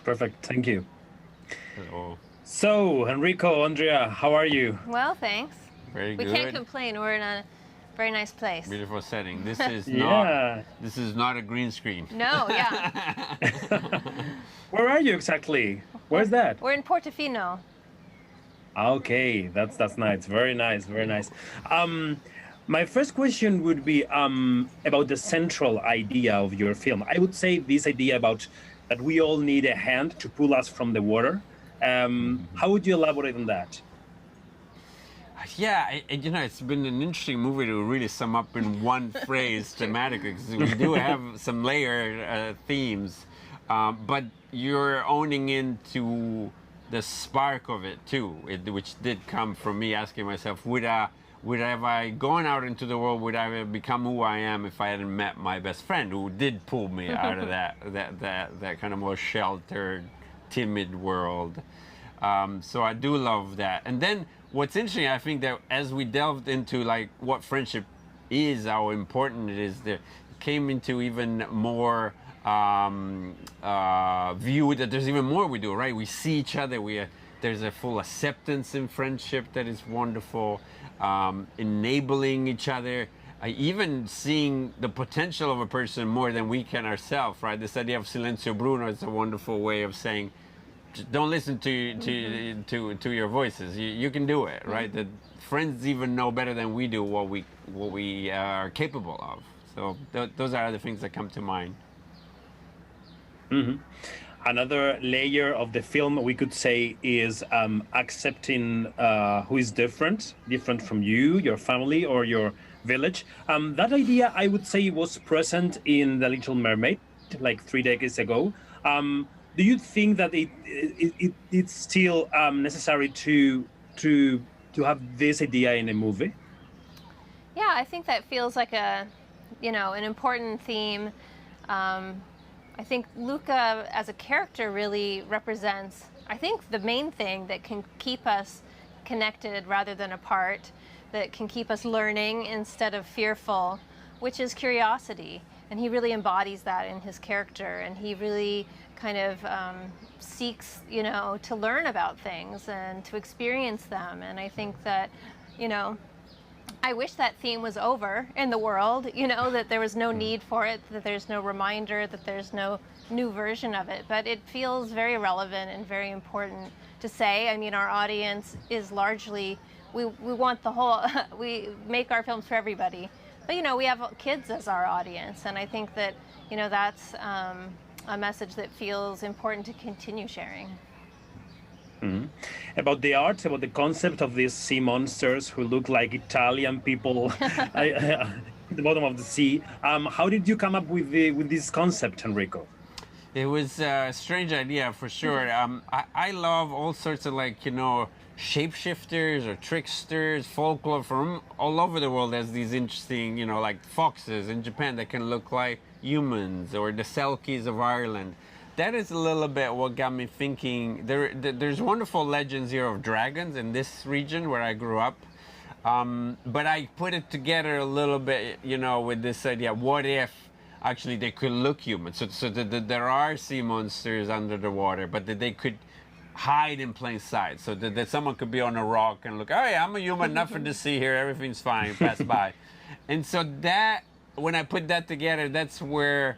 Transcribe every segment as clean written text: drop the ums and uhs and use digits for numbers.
Perfect. Thank you. Hello. So, Enrico, Andrea, how are you? Well, thanks. Very We good. can't complain. We're in a very nice place. Beautiful setting. This is Yeah. not a green screen. No, yeah. Where are you exactly? Where's that? We're in Portofino. Okay, that's nice. Very nice. Very nice. My first question would be about the central idea of your film. I would say this idea about that we all need a hand to pull us from the water. How would you elaborate on that? Yeah, it's been an interesting movie to really sum up in one phrase thematically, because we do have some layered themes, but you're owning into the spark of it too, which did come from me asking myself, would have I gone out into the world, would I have become who I am if I hadn't met my best friend, who did pull me out of that kind of more sheltered, timid world. So I do love that. And then what's interesting, I think that as we delved into like what friendship is, how important it is, there came into even more view that there's even more we do, right? We see each other. There's a full acceptance in friendship that is wonderful, enabling each other, even seeing the potential of a person more than we can ourselves, right? This idea of silencio Bruno is a wonderful way of saying, don't listen to your voices. You can do it, right? That friends even know better than we do what we are capable of. So those are the things that come to mind. Mm-hmm. Another layer of the film we could say is accepting who is different from you, your family, or your village. That idea, I would say, was present in The Little Mermaid, like 3 decades ago. Do you think that it's still necessary to have this idea in a movie? Yeah, I think that feels like an important theme. I think Luca as a character really represents, I think, the main thing that can keep us connected rather than apart, that can keep us learning instead of fearful, which is curiosity. And he really embodies that in his character, and he really kind of seeks, to learn about things and to experience them. And I think that, I wish that theme was over in the world, that there was no need for it, that there's no reminder, that there's no new version of it. But it feels very relevant and very important to say. I mean, our audience is largely, we want the whole, we make our films for everybody. But, we have kids as our audience. And I think that, that's a message that feels important to continue sharing. Mm-hmm. About the art, about the concept of these sea monsters who look like Italian people at the bottom of the sea. How did you come up with this concept, Enrico? It was a strange idea for sure. I love all sorts of shapeshifters or tricksters, folklore from all over the world has these interesting, like foxes in Japan that can look like humans, or the Selkies of Ireland. That is a little bit what got me thinking. There's wonderful legends here of dragons in this region where I grew up. But I put it together a little bit, with this idea, what if actually they could look human? So that there are sea monsters under the water, but that they could hide in plain sight. So that someone could be on a rock and look, oh yeah, I'm a human, nothing to see here, everything's fine, pass by. And so that, when I put that together, that's where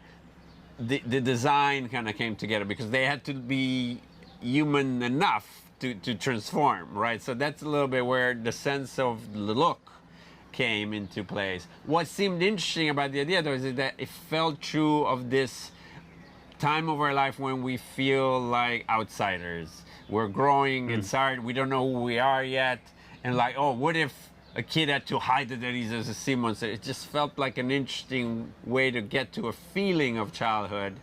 the design kind of came together, because they had to be human enough to transform, right? So that's a little bit where the sense of the look came into place. What seemed interesting about the idea, though, is that it felt true of this time of our life when we feel like outsiders. We're growing inside, we don't know who we are yet, and like, oh, what if a kid had to hide that he's a sea monster? It just felt like an interesting way to get to a feeling of childhood.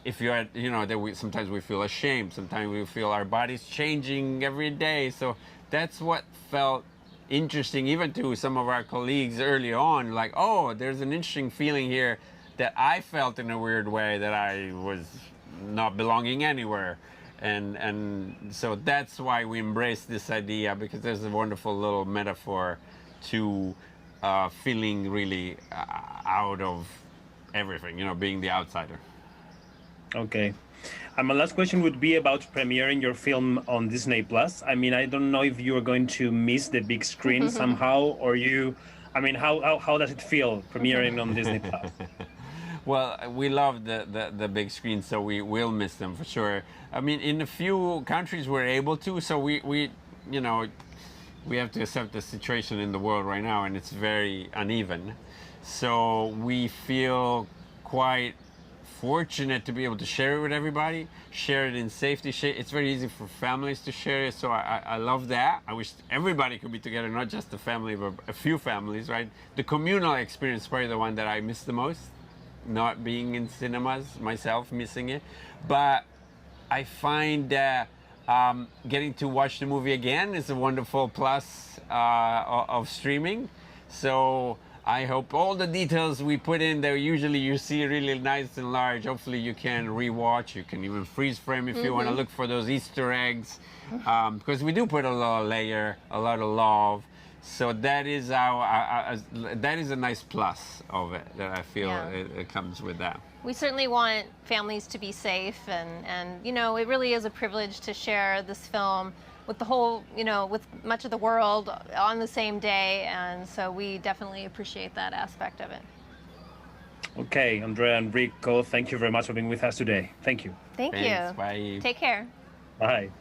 If you had, that sometimes we feel ashamed, sometimes we feel our body's changing every day. So that's what felt interesting, even to some of our colleagues early on, like, oh, there's an interesting feeling here that I felt in a weird way, that I was not belonging anywhere. And so that's why we embrace this idea, because there's a wonderful little metaphor to feeling really out of everything, being the outsider. Okay. And my last question would be about premiering your film on Disney Plus. I mean, I don't know if you are going to miss the big screen somehow, or you. I mean, how does it feel premiering on Disney Plus? Well, we love the big screen, so we will miss them for sure. I mean, in a few countries we're able to, so we you know, we have to accept the situation in the world right now, and it's very uneven. So we feel quite fortunate to be able to share it with everybody, share it in safety. It's very easy for families to share it, so I love that. I wish everybody could be together, not just the family, but a few families, right? The communal experience is probably the one that I miss the most, not being in cinemas, myself missing it. But I find that getting to watch the movie again is a wonderful plus of streaming. So I hope all the details we put in there, usually you see really nice and large. Hopefully you can rewatch. You can even freeze frame if you want to look for those Easter eggs, because we do put a lot of layer, a lot of love. So that is that is a nice plus of it that I feel it comes with that. We certainly want families to be safe, and you know, it really is a privilege to share this film with the whole, you know, with much of the world on the same day, and so we definitely appreciate that aspect of it. Okay, Andrea and Enrico, thank you very much for being with us today. Thank you. Thank Thanks, you. bye. Take care. Bye.